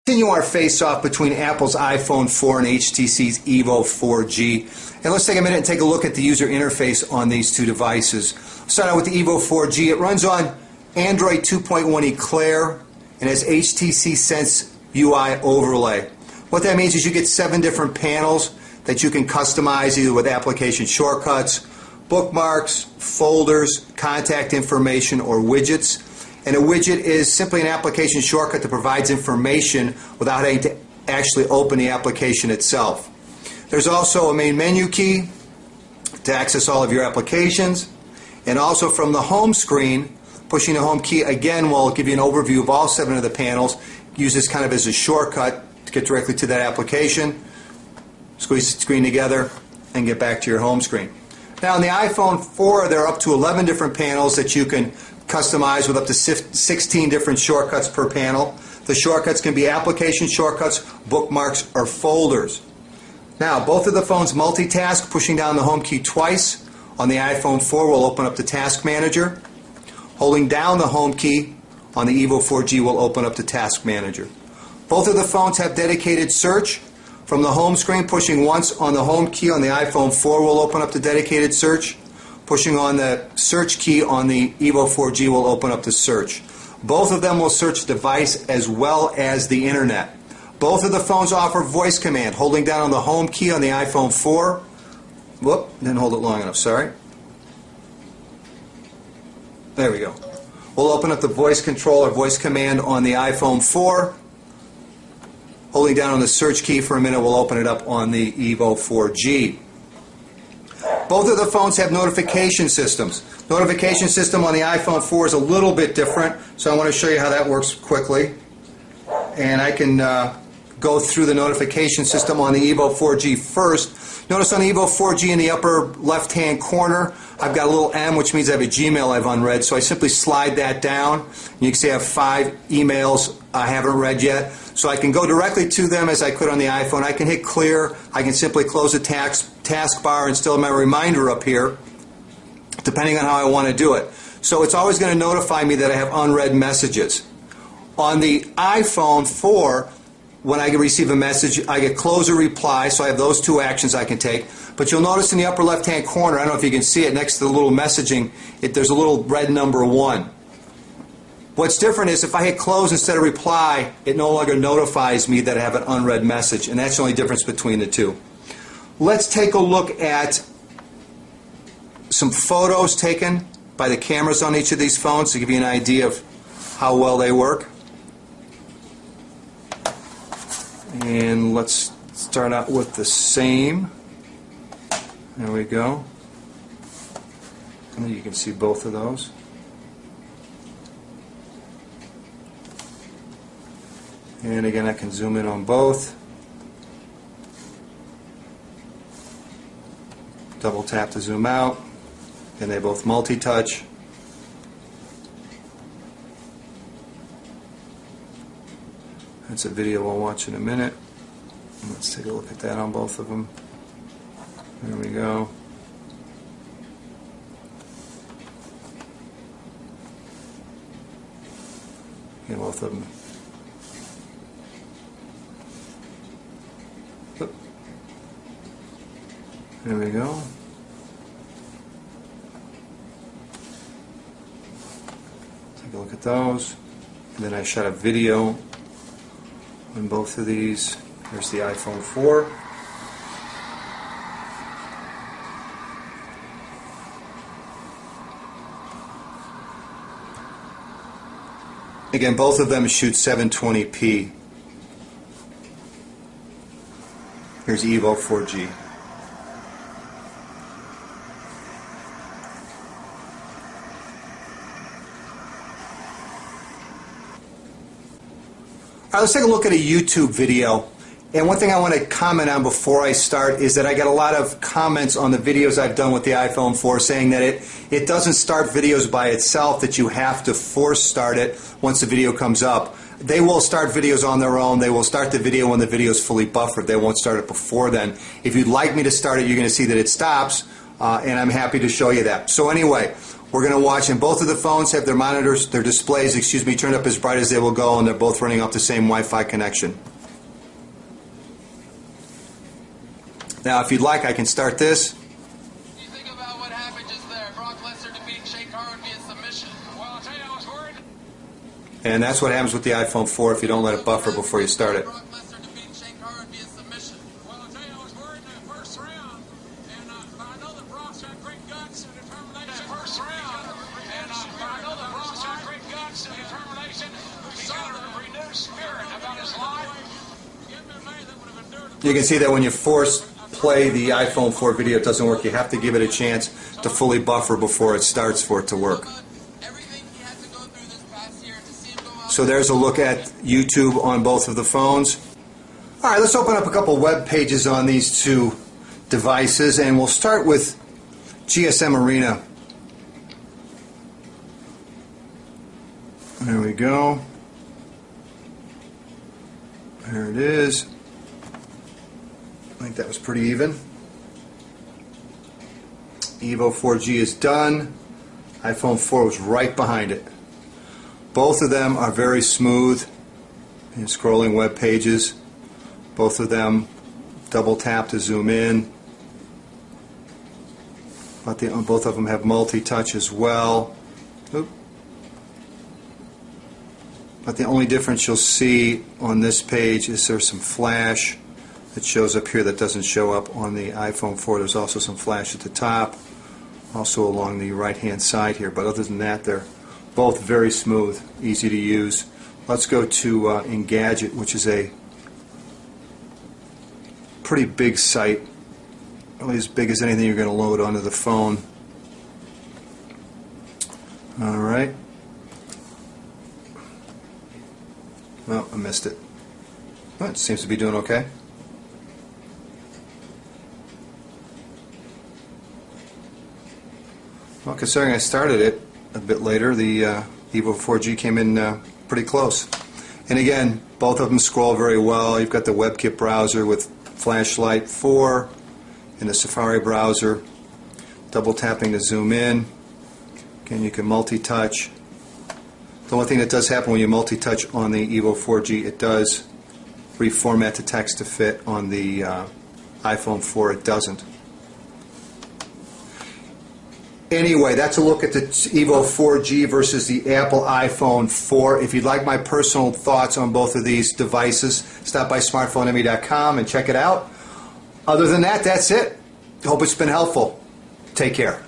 Continue our face-off between Apple's iPhone 4 and HTC's Evo 4G. And let's take a minute and take a look at the user interface on these two devices. Start out with the Evo 4G. It runs on Android 2.1 Eclair and has HTC Sense UI overlay. What that means is you get 7 different panels that you can customize either with application shortcuts, bookmarks, folders, contact information, or widgets. And a widget is simply an application shortcut that provides information without having to actually open the application itself. There's also a main menu key to access all of your applications. And also from the home screen, pushing the home key again will give you an overview of all 7 of the panels. Use this kind of as a shortcut to get directly to that application. Squeeze the screen together and get back to your home screen. Now on the iPhone 4, there are up to 11 different panels that you can customize with up to 16 different shortcuts per panel. The shortcuts can be application shortcuts, bookmarks, or folders. Now, both of the phones multitask. Pushing down the home key twice on the iPhone 4 will open up the Task Manager. Holding down the home key on the Evo 4G will open up the Task Manager. Both of the phones have dedicated search. From the home screen, pushing once on the home key on the iPhone 4 will open up the dedicated search. Pushing on the search key on the Evo 4G will open up the search. Both of them will search the device as well as the internet. Both of the phones offer voice command. Holding down on the home key on the iPhone 4. Whoop, didn't hold it long enough, sorry. There we go. We'll open up the voice control or voice command on the iPhone 4. Holding down on the search key for a minute will open it up on the Evo 4G. Both of the phones have notification systems. Notification system on the iPhone 4 is a little bit different, so I want to show you how that works quickly. And I can go through the notification system on the Evo 4G first. Notice on the Evo 4G in the upper left-hand corner, I've got a little M, which means I have a Gmail I've unread. So I simply slide that down. And you can see I have 5 emails I haven't read yet. So I can go directly to them as I could on the iPhone. I can hit clear. I can simply close the taskbar and still have my reminder up here, depending on how I want to do it. So it's always going to notify me that I have unread messages. On the iPhone 4, when I receive a message, I get close or reply, so I have those 2 actions I can take. But you'll notice in the upper left-hand corner, I don't know if you can see it, next to the little messaging, there's a little red number 1. What's different is if I hit close instead of reply, it no longer notifies me that I have an unread message, and that's the only difference between the 2. Let's take a look at some photos taken by the cameras on each of these phones to give you an idea of how well they work. And let's start out with the same. There we go. And you can see both of those. And again, I can zoom in on both. Double tap to zoom out. And they both multi-touch. That's a video I'll watch in a minute. Let's take a look at that on both of them. There we go. And both of them. There we go. Take a look at those. And then I shot a video on both of these. Here's the iPhone 4. Again, both of them shoot 720p. Here's Evo 4G. All right, let's take a look at a YouTube video. And one thing I want to comment on before I start is that I get a lot of comments on the videos I've done with the iPhone 4 saying that it doesn't start videos by itself, that you have to force start it once the video comes up. They will start videos on their own. They will start the video when the video is fully buffered. They won't start it before then. If you'd like me to start it, you're going to see that it stops, and I'm happy to show you that. So anyway, We're going to watch, and both of the phones have their monitors, their displays, turned up as bright as they will go, and they're both running off the same Wi-Fi connection. Now, if you'd like, I can start this. You think about what happened just there. Brock Lesnar defeating Shane Carwin via submission. Well, I'll tell you, I was worried. And that's what happens with the iPhone 4 if you don't let it buffer before you start it. Brock Lesnar defeating Shane Carwin via submission. Well, I'll tell you, I was worried in the first round. And I know that Brock's got great guts and determination. First round. And I know that Brock's got great guts and determination. He's got a renewed spirit about his life. You can see that when you force play the iPhone 4 video, it doesn't work. You have to give it a chance to fully buffer before it starts for it to work. So there's a look at YouTube on both of the phones. All right, let's open up a couple web pages on these two devices, and we'll start with GSM Arena. There we go. There it is. I think that was pretty even. Evo 4G is done. iPhone 4 was right behind it. Both of them are very smooth in scrolling web pages. Both of them double tap to zoom in. But both of them have multi-touch as well. Oop. But the only difference you'll see on this page is there's some flash that shows up here that doesn't show up on the iPhone 4. There's also some flash at the top, also along the right-hand side here. But other than that, they're both very smooth, easy to use. Let's go to Engadget, which is a pretty big site, really as big as anything you're going to load onto the phone. All right. Oh, I missed it. Well, it seems to be doing okay. Well, considering I started it a bit later, the Evo 4G came in pretty close. And again, both of them scroll very well. You've got the WebKit browser with Flashlight 4 and the Safari browser. Double tapping to zoom in. Again, you can multi-touch. The one thing that does happen when you multi-touch on the Evo 4G, it does reformat the text to fit. On the iPhone 4, it doesn't. Anyway, that's a look at the Evo 4G versus the Apple iPhone 4. If you'd like my personal thoughts on both of these devices, stop by smartphoneenemy.com and check it out. Other than that, that's it. Hope it's been helpful. Take care.